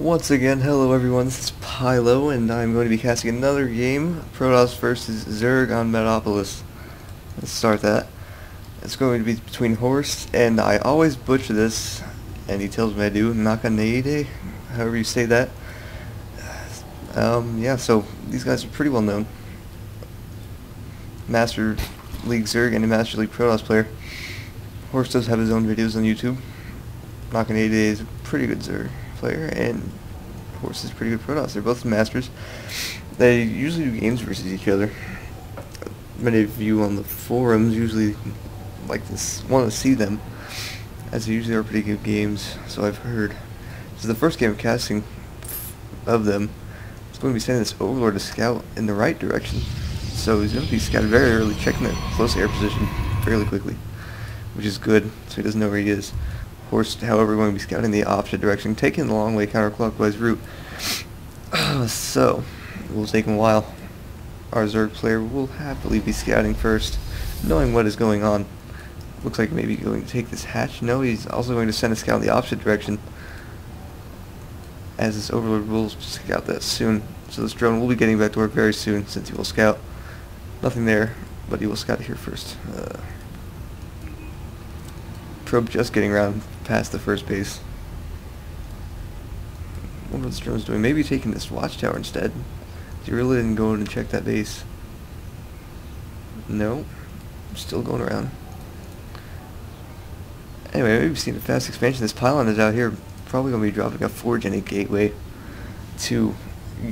Once again, hello everyone, this is Pylo, and I'm going to be casting another game, Protoss versus Zerg on Metapolis. Let's start that. It's going to be between Horst, and I always butcher this, and he tells me I do, NakaNaide, however you say that. Yeah, so these guys are pretty well known. Master League Zerg and a Master League Protoss player. Horst does have his own videos on YouTube. NakaNaide is a pretty good Zerg player, and Horst is pretty good Protoss. They're both masters. They usually do games versus each other. Many of you on the forums usually like this, want to see them, as they usually are pretty good games, so I've heard. This is the first game of casting of them. It's going to be sending this Overlord to scout in the right direction, so he's going to be scouted very early, checking the close air position fairly quickly, which is good, so he doesn't know where he is. Horst, however, going to be scouting the opposite direction, taking the long way counterclockwise route. So, it will take him a while. Our Zerg player will happily be scouting first, knowing what is going on. Looks like maybe going to take this hatch. No, he's also going to send a scout in the opposite direction, as this Overlord will scout that soon. So this drone will be getting back to work very soon, since he will scout. Nothing there, but he will scout here first. Probe just getting around past the first base. I wonder what this drone's doing. Maybe taking this watchtower instead. He really didn't go in and check that base. No. Still going around. Anyway, maybe we've seen a fast expansion. This pylon is out here. Probably going to be dropping a forge and a gateway to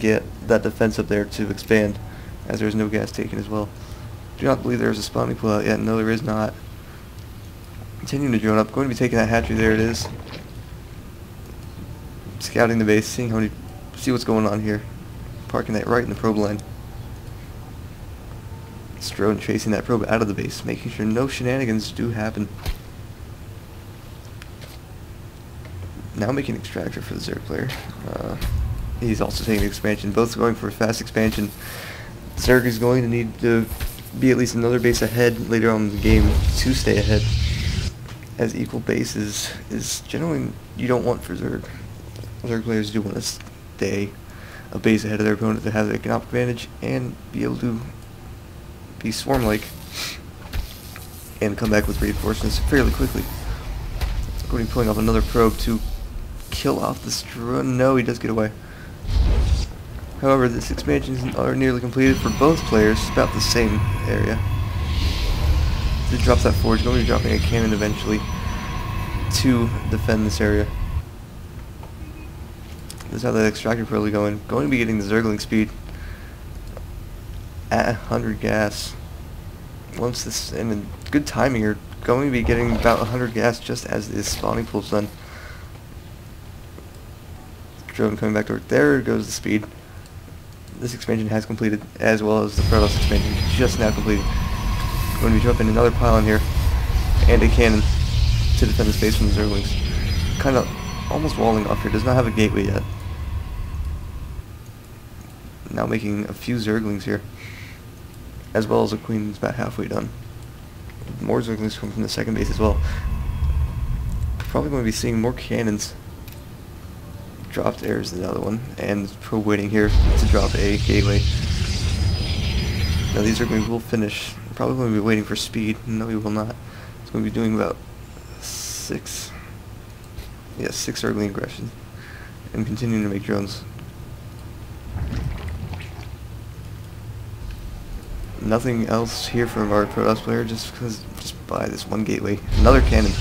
get that defense up there to expand, as there's no gas taken as well. Do not believe there's a spawning pool out yet. No, there is not. Continuing to drone up. Going to be taking that hatchery. There it is. Scouting the base, seeing how many, see what's going on here. Parking that right in the probe line. This drone chasing that probe out of the base, making sure no shenanigans do happen. Now making an extractor for the Zerg player. He's also taking expansion. Both going for a fast expansion. Zerg is going to need to be at least another base ahead later on in the game to stay ahead, as equal bases is generally you don't want for Zerg. Zerg players do want to stay a base ahead of their opponent to have the economic advantage and be able to be swarm-like and come back with reinforcements fairly quickly. Going to be pulling off another probe to kill off this drone. No, he does get away. However, this expansion is nearly completed for both players, about the same area. He drops that forge, going to be dropping a cannon eventually to defend this area. This is how that extractor probably going. Going to be getting the Zergling speed at 100 gas. Once this, and good timing here, going to be getting about 100 gas just as this spawning pool's done. Drone coming back to work. There goes the speed. This expansion has completed, as well as the Protoss expansion just now completed. Going to be dropping another pylon here and a cannon to defend the space from the Zerglings. Kind of almost walling off here. Does not have a gateway yet. Now making a few Zerglings here, as well as a queen that's about halfway done. More Zerglings come from the second base as well. Probably going to be seeing more cannons dropped. There's another one, and probe waiting here to drop a gateway. Now these Zerglings will finish. Probably going to be waiting for speed. No, he will not. It's going to be doing about six Zergling aggression, and continuing to make drones. Nothing else here from our Protoss player, just by this one gateway. Another cannon.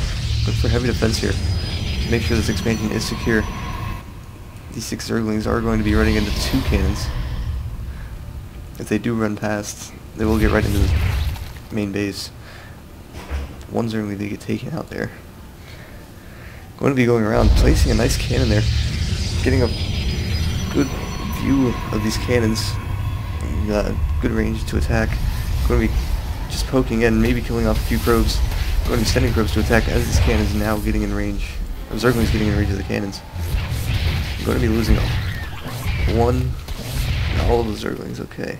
Look for heavy defense here to make sure this expansion is secure. These 6 Zerglings are going to be running into 2 cannons. If they do run past, they will get right into the main base. One Zergling did get taken out there. Going to be going around, placing a nice cannon there, getting a good view of these cannons. Good range to attack. Going to be just poking in, maybe killing off a few probes. Going to be sending probes to attack as this cannon is now getting in range. Zergling's getting in range of the cannons. I'm going to be losing all of the Zerglings. Okay.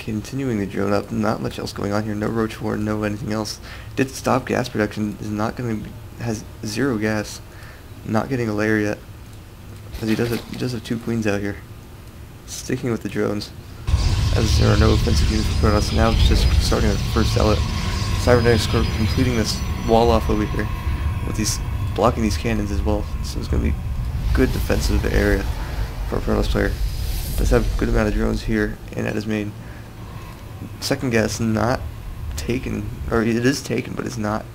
continuing the drone up. Not much else going on here. No roach horn, no anything else. Did stop gas production. Is not going to has 0 gas. Not getting a layer yet. As he does have 2 queens out here. Sticking with the drones. As there are no offensive units for Protoss. Now just starting the first zealot. Cybernetics Corps completing this wall off over here with these blocking these cannons as well. So it's going to be good defensive area for a Protoss player. Does have a good amount of drones here and at his main. Second gas not taken, or it is taken, but it's not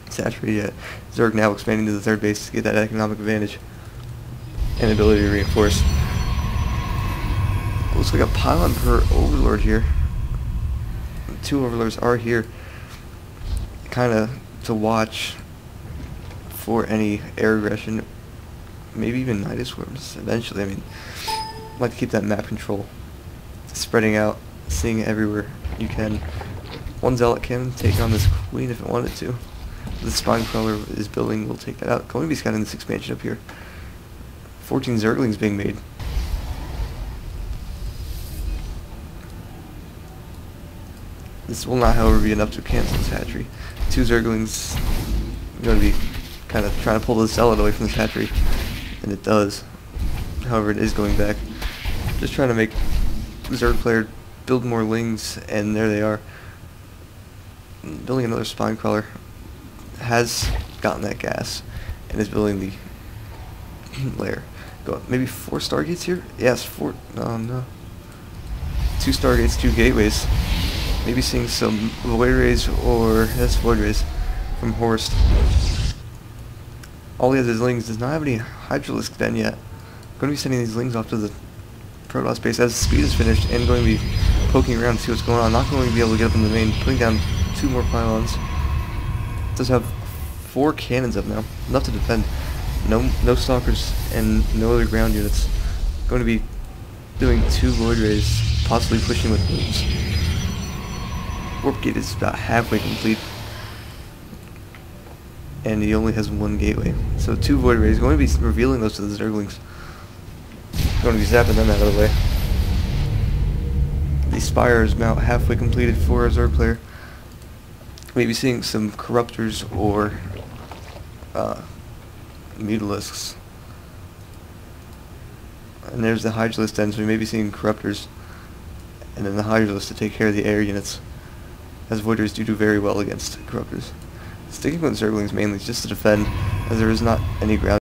saturated yet. Zerg now expanding to the third base to get that economic advantage and ability to reinforce. Looks like a pylon per overlord here. 2 overlords are here, kind of to watch for any air aggression, maybe even Nida swarms eventually. I mean, like to keep that map control spreading out, seeing it everywhere you can. 1 zealot can take on this queen if it wanted to. The spine crawler is building will take that out. Going to be scouting this expansion up here. 14 zerglings being made. This will not, however, be enough to cancel this hatchery. 2 zerglings going to be kind of trying to pull the zealot away from this hatchery, and it does. However, it is going back. Just trying to make the Zerg player build more lings, and there they are. Building another spine crawler. Has gotten that gas, and is building the layer. Go up. Maybe 4 stargates here? Yes, 4. Oh no. 2 stargates, 2 gateways. Maybe seeing some void rays, or that's void rays from Horst. All he has is lings. Does not have any Hydralisk den yet. Going to be sending these lings off to the Protoss base as speed is finished, and going to be poking around to see what's going on. Not going to be able to get up in the main. Putting down 2 more pylons. Does have 4 cannons up now. Enough to defend. No stalkers and no other ground units. Going to be doing 2 void rays, possibly pushing with moves. Warp gate is about halfway complete, and he only has 1 gateway. So 2 void rays. Going to be revealing those to the zerglings. Going to be zapping them out of the way. The spire is about halfway completed for a Zerg player. Maybe seeing some corruptors or mutalisks. And there's the Hydralisk den, so we may be seeing corruptors and then the Hydralisk to take care of the air units, as Voiders do very well against corruptors. Sticking with Zerglings mainly just to defend, as there is not any ground